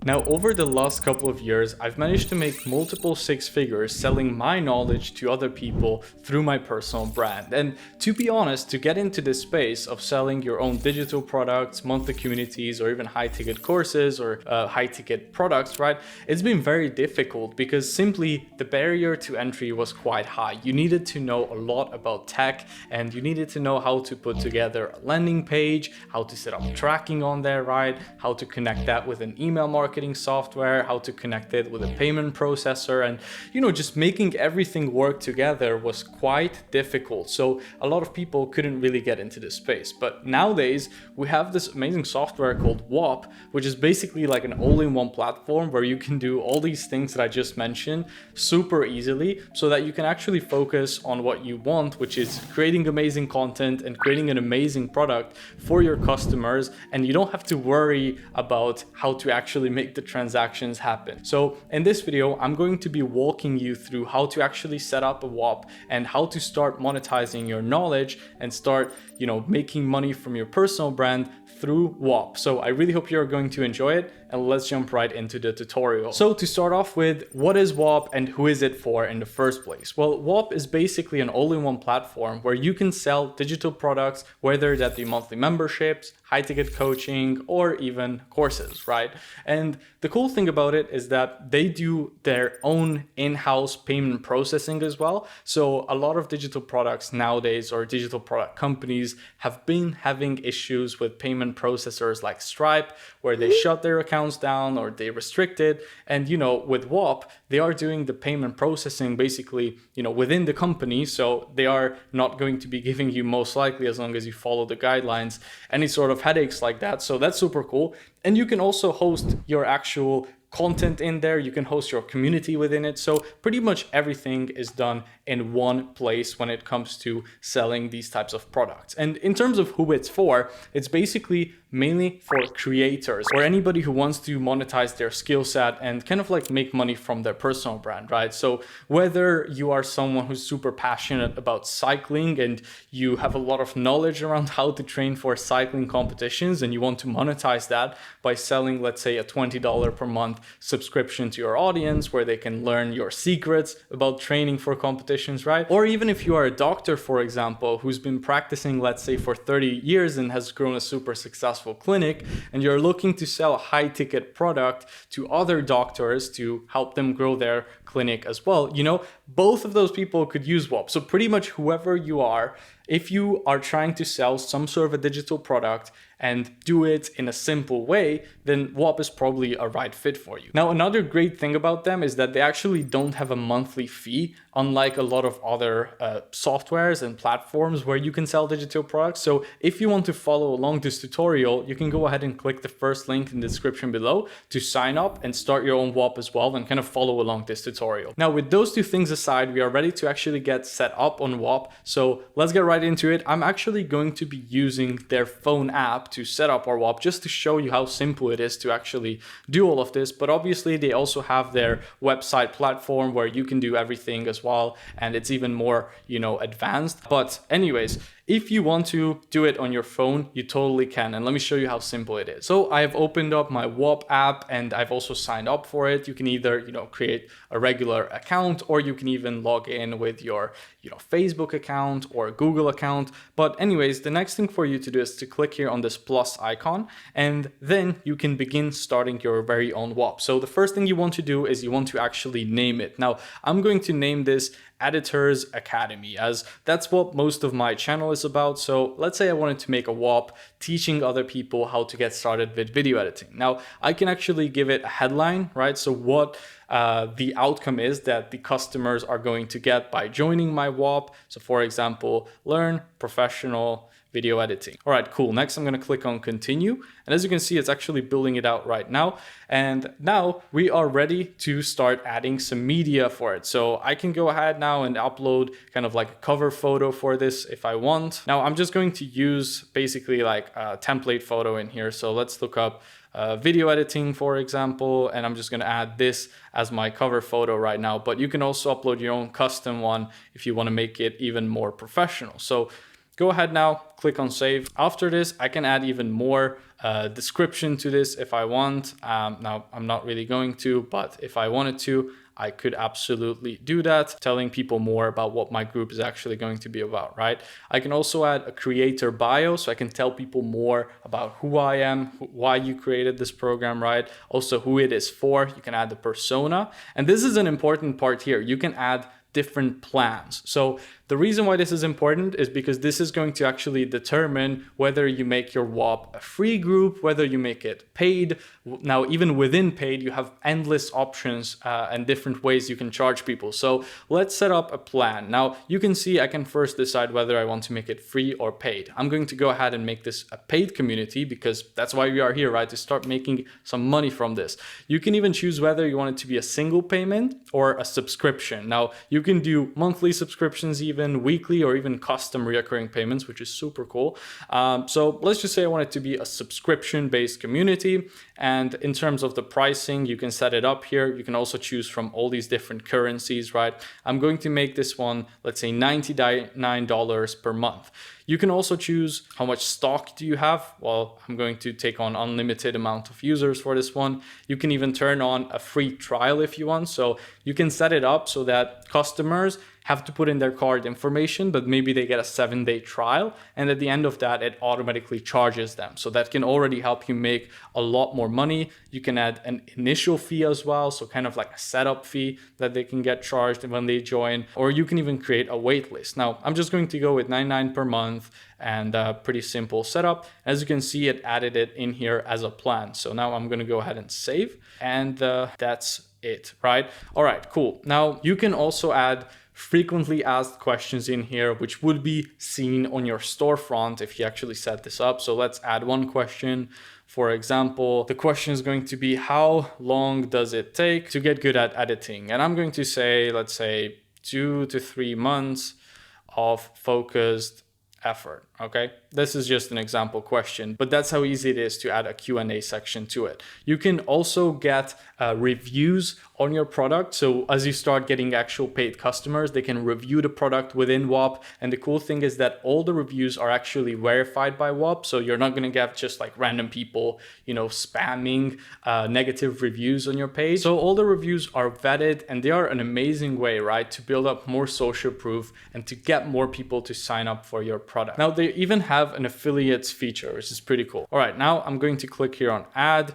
Now, over the last couple of years, I've managed to make multiple six figures selling my knowledge to other people through my personal brand. And to be honest, to get into this space of selling your own digital products, monthly communities, or even high ticket courses or high ticket products, right? It's been very difficult because simply the barrier to entry was quite high. You needed to know a lot about tech, and you needed to know how to put together a landing page, how to set up tracking on there, right? How to connect that with an email marketing software, how to connect it with a payment processor, and just making everything work together was quite difficult. So a lot of people couldn't really get into this space. But nowadays we have this amazing software called Whop, which is basically like an all-in-one platform where you can do all these things that I just mentioned super easily, so that you can actually focus on what you want, which is creating amazing content and creating an amazing product for your customers, and you don't have to worry about how to actually make the transactions happen. So in this video, I'm going to be walking you through how to actually set up a Whop and how to start monetizing your knowledge and start, making money from your personal brand through Whop. So I really hope you're going to enjoy it, and let's jump right into the tutorial. So to start off with, what is Whop and who is it for in the first place? Well, Whop is basically an all-in-one platform where you can sell digital products, whether that be monthly memberships, high ticket coaching, or even courses, right? And the cool thing about it is that they do their own in-house payment processing as well. So a lot of digital products nowadays, or digital product companies, have been having issues with payment processors like Stripe, where they shut their accounts down or they restrict it. And with Whop, they are doing the payment processing basically, within the company. So they are not going to be giving you, most likely, as long as you follow the guidelines, any sort of headaches like that. So that's super cool. And you can also host your actual content in there. You can host your community within it. So pretty much everything is done in one place when it comes to selling these types of products. And in terms of who it's for, it's basically mainly for creators or anybody who wants to monetize their skill set and kind of like make money from their personal brand, right? So whether you are someone who's super passionate about cycling and you have a lot of knowledge around how to train for cycling competitions and you want to monetize that by selling, let's say, a $20 per month subscription to your audience where they can learn your secrets about training for competitions, right? Or even if you are a doctor, for example, who's been practicing, let's say, for 30 years and has grown a super successful clinic, and you're looking to sell a high ticket product to other doctors to help them grow their clinic as well, both of those people could use Whop. So pretty much whoever you are, if you are trying to sell some sort of a digital product and do it in a simple way, then Whop is probably a right fit for you. Now, another great thing about them is that they actually don't have a monthly fee, unlike a lot of other softwares and platforms where you can sell digital products. So if you want to follow along this tutorial, you can go ahead and click the first link in the description below to sign up and start your own Whop as well and kind of follow along this tutorial. Now, with those two things aside, we are ready to actually get set up on Whop. So let's get right into it. I'm actually going to be using their phone app to set up our Whop just to show you how simple it is to actually do all of this. But obviously they also have their website platform where you can do everything as well, and it's even more advanced. But anyways, if you want to do it on your phone, you totally can. And let me show you how simple it is. So I have opened up my Whop app and I've also signed up for it. You can either, create a regular account, or you can even log in with your, Facebook account or Google account. But anyways, the next thing for you to do is to click here on this plus icon, and then you can begin starting your very own Whop. So the first thing you want to do is you want to actually name it. Now, I'm going to name this Editors Academy, as that's what most of my channel is about. So let's say I wanted to make a Whop teaching other people how to get started with video editing. Now I can actually give it a headline, right? So what the outcome is that the customers are going to get by joining my Whop. So for example, learn professional video editing. All right, cool. Next, I'm going to click on continue. And as you can see, it's actually building it out right now. And now we are ready to start adding some media for it. So I can go ahead now and upload kind of like a cover photo for this if I want. Now I'm just going to use basically like a template photo in here. So let's look up video editing, for example, and I'm just going to add this as my cover photo right now. But you can also upload your own custom one if you want to make it even more professional. So go ahead now, click on save. After this, I can add even more description to this if I want. Now, I'm not really going to, but if I wanted to, I could absolutely do that, telling people more about what my group is actually going to be about, right? I can also add a creator bio, so I can tell people more about who I am, why you created this program, right? Also who it is for. You can add the persona. And this is an important part here. You can add different plans. So the reason why this is important is because this is going to actually determine whether you make your Whop a free group, whether you make it paid. Now, even within paid, you have endless options and different ways you can charge people. So let's set up a plan. Now, you can see I can first decide whether I want to make it free or paid. I'm going to go ahead and make this a paid community because that's why we are here, right? To start making some money from this. You can even choose whether you want it to be a single payment or a subscription. Now, you can do monthly subscriptions, even weekly, or even custom reoccurring payments, which is super cool. So let's just say I want it to be a subscription-based community. And in terms of the pricing, you can set it up here. You can also choose from all these different currencies, right? I'm going to make this one, let's say $99 per month. You can also choose how much stock do you have. Well, I'm going to take on unlimited amount of users for this one. You can even turn on a free trial if you want. So you can set it up so that customers have to put in their card information, but maybe they get a 7-day trial. And at the end of that, it automatically charges them. So that can already help you make a lot more money. You can add an initial fee as well. So kind of like a setup fee that they can get charged when they join, or you can even create a wait list. Now, I'm just going to go with $99 per month and a pretty simple setup. As you can see, it added it in here as a plan. So now I'm going to go ahead and save, and that's it, right? All right, cool. Now you can also add frequently asked questions in here, which would be seen on your storefront if you actually set this up. So let's add one question. For example, the question is going to be, how long does it take to get good at editing? And I'm going to say, let's say 2 to 3 months of focused effort. Okay, this is just an example question, but that's how easy it is to add a Q&A section to it. You can also get reviews on your product. So as you start getting actual paid customers, they can review the product within Whop. And the cool thing is that all the reviews are actually verified by Whop. So you're not going to get just like random people, spamming negative reviews on your page. So all the reviews are vetted, and they are an amazing way, right, to build up more social proof and to get more people to sign up for your product. Now, they even have an affiliates feature, which is pretty cool. All right, now I'm going to click here on add.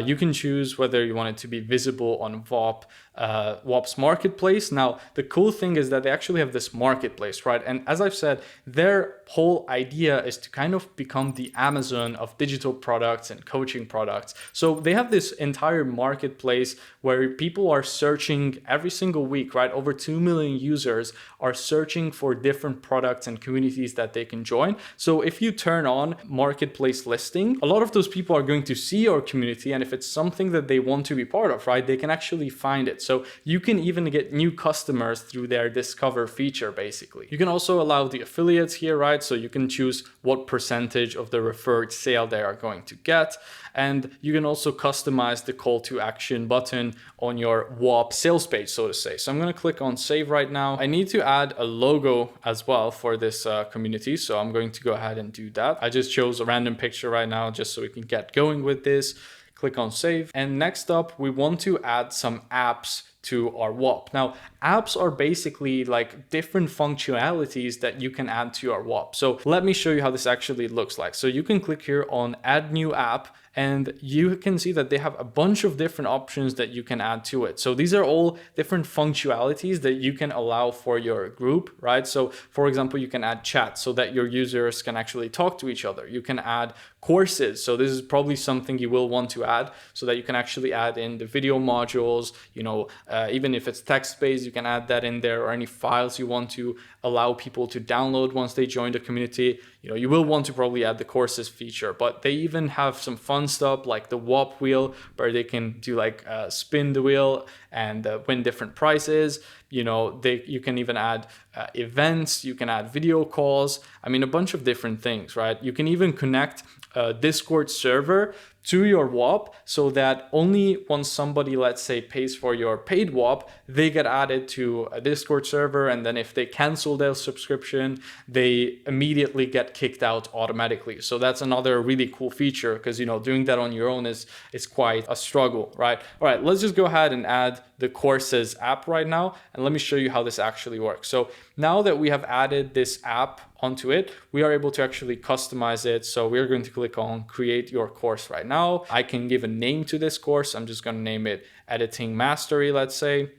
You can choose whether you want it to be visible on Whop's marketplace. Now, the cool thing is that they actually have this marketplace, right? And as I've said, their whole idea is to kind of become the Amazon of digital products and coaching products. So they have this entire marketplace where people are searching every single week, right? Over 2 million users are searching for different products and communities that they can join. So if you turn on marketplace listing, a lot of those people are going to see your community, and if it's something that they want to be part of, right, they can actually find it. So you can even get new customers through their discover feature, basically. You can also allow the affiliates here, right? So you can choose what percentage of the referred sale they are going to get. And you can also customize the call to action button on your Whop sales page, so to say. So I'm going to click on save right now. I need to add a logo as well for this community. So I'm going to go ahead and do that. I just chose a random picture right now just so we can get going with this. Click on save. And next up, we want to add some apps to our Whop. Now, apps are basically like different functionalities that you can add to your Whop. So let me show you how this actually looks like. So you can click here on add new app, and you can see that they have a bunch of different options that you can add to it. So these are all different functionalities that you can allow for your group, right? So for example, you can add chat so that your users can actually talk to each other. You can add courses. So this is probably something you will want to add so that you can actually add in the video modules, even if it's text-based, you can add that in there, or any files you want to allow people to download once they join the community. You will want to probably add the courses feature, but they even have some fun stuff like the Whop wheel, where they can do like spin the wheel and win different prizes. You can even add events, you can add video calls. I mean, a bunch of different things, right? You can even connect a Discord server to your Whop, so that only once somebody, let's say, pays for your paid Whop, they get added to a Discord server, and then if they cancel their subscription, they immediately get kicked out automatically. So that's another really cool feature, because doing that on your own is quite a struggle, right? All right, let's just go ahead and add the courses app right now, and let me show you how this actually works. So now that we have added this app onto it, we are able to actually customize it. So we're going to click on create your course right now. I can give a name to this course. I'm just going to name it Editing Mastery, let's say.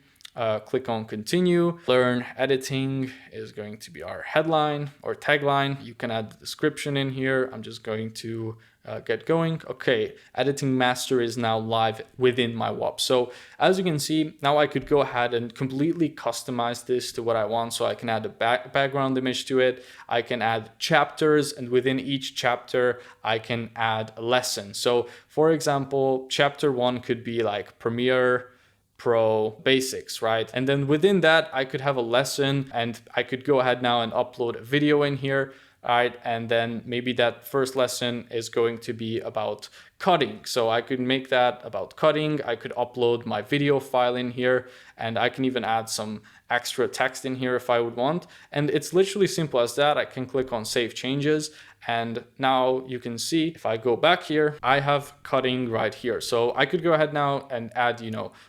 Click on continue. Learn editing is going to be our headline or tagline. You can add the description in here. I'm just going to get going. Okay, editing master is now live within my Whop. So as you can see, now I could go ahead and completely customize this to what I want. So I can add a background image to it. I can add chapters, and within each chapter, I can add a lesson. So for example, chapter 1 could be like Premiere Pro basics, right? And then within that, I could have a lesson, and I could go ahead now and upload a video in here. All right, and then maybe that first lesson is going to be about cutting. So I could make that about cutting. I could upload my video file in here, and I can even add some extra text in here if I would want. And it's literally simple as that. I can click on save changes, and now you can see if I go back here, I have cutting right here. So I could go ahead now and add,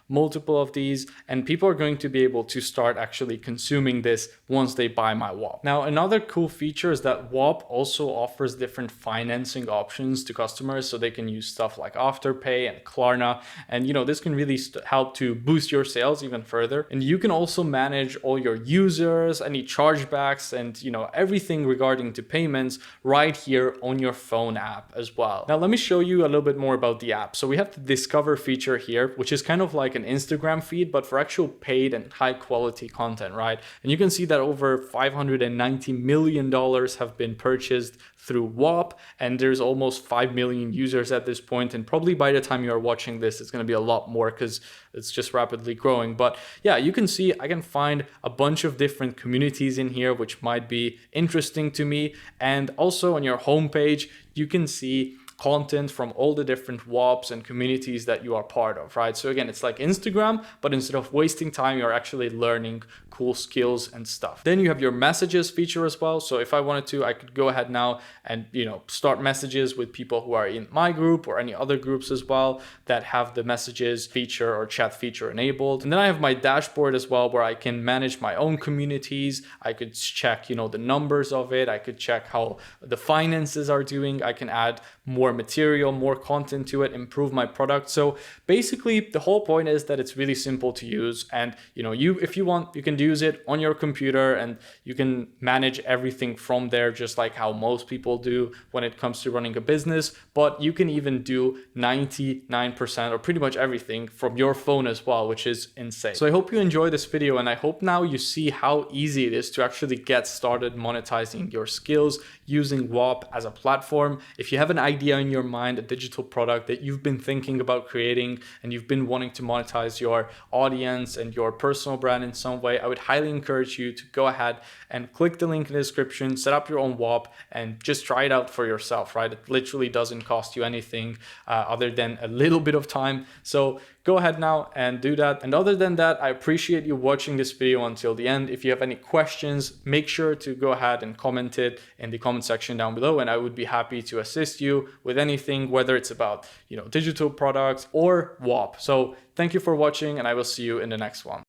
multiple of these, and people are going to be able to start actually consuming this once they buy my Whop. Now, another cool feature is that Whop also offers different financing options to customers, so they can use stuff like Afterpay and Klarna, and this can really help to boost your sales even further. And you can also manage all your users, any chargebacks, and everything regarding to payments right here on your phone app as well. Now let me show you a little bit more about the app. So we have the discover feature here, which is kind of like an Instagram feed, but for actual paid and high quality content, right? And you can see that over $590 million have been purchased through Whop, and there's almost 5 million users at this point, and probably by the time you are watching this, it's going to be a lot more because it's just rapidly growing. But yeah, you can see I can find a bunch of different communities in here which might be interesting to me, and also on your homepage you can see content from all the different Whops and communities that you are part of, right? So again, it's like Instagram, but instead of wasting time, you're actually learning cool skills and stuff. Then you have your messages feature as well. So if I wanted to, I could go ahead now and start messages with people who are in my group or any other groups as well that have the messages feature or chat feature enabled. And then I have my dashboard as well, where I can manage my own communities. I could check the numbers of it. I could check how the finances are doing. I can add more material, more content to it, improve my product. So basically the whole point is that it's really simple to use, and if you want, you can use it on your computer and you can manage everything from there, just like how most people do when it comes to running a business. But you can even do 99% or pretty much everything from your phone as well, which is insane. So I hope you enjoy this video, and I hope now you see how easy it is to actually get started monetizing your skills using Whop as a platform. If you have an idea in your mind, a digital product that you've been thinking about creating and you've been wanting to monetize your audience and your personal brand in some way, I would highly encourage you to go ahead and click the link in the description, set up your own Whop, and just try it out for yourself, right? It literally doesn't cost you anything other than a little bit of time. So go ahead now and do that. And other than that, I appreciate you watching this video until the end. If you have any questions, make sure to go ahead and comment it in the comment section down below, and I would be happy to assist you with anything, whether it's about digital products or Whop. So thank you for watching, and I will see you in the next one.